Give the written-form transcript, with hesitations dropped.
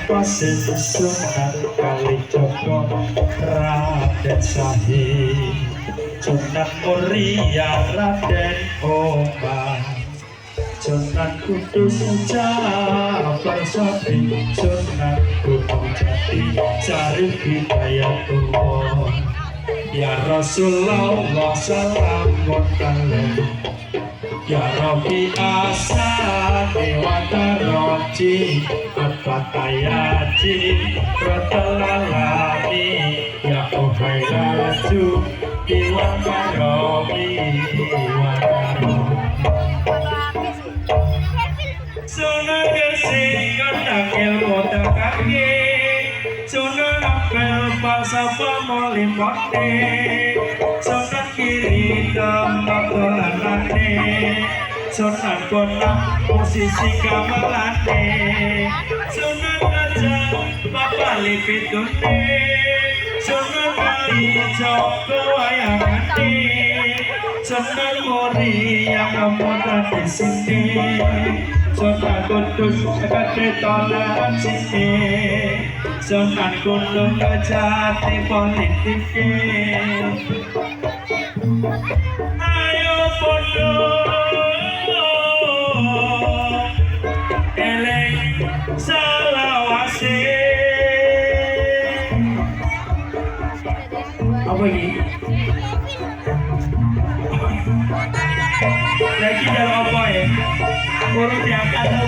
pasen Sunan Kalijaga Raden Sahih Sunan Muria Raden Omah Sunan Kudus Jafar Sadiq Sunan Gunung Jati Syarif Hidayatullah Ya Rasulullah salamun alaikum Ya Rabbi asani wa taroji At-Fatayati Ratalalami Ya Uhailaju Iwa Karomi Iwa Karomi Sunan Gesi Kandang ilmu takake Sunan Ampel Pasapa Molimpote Sunan Kiri Tempat Belanane Sunan Bonang Posisi Kamalane Sunan Raja Bapak Lipitune Sunan Kali Joko Wayangane Sunan Muri yang kemudian di sini Sunan Kudus Kade Toleran sini Sunan Gunung Kejati politik Ayo podo eleng salawase apa ini? Lagi dalam apa ya? Urut yang ada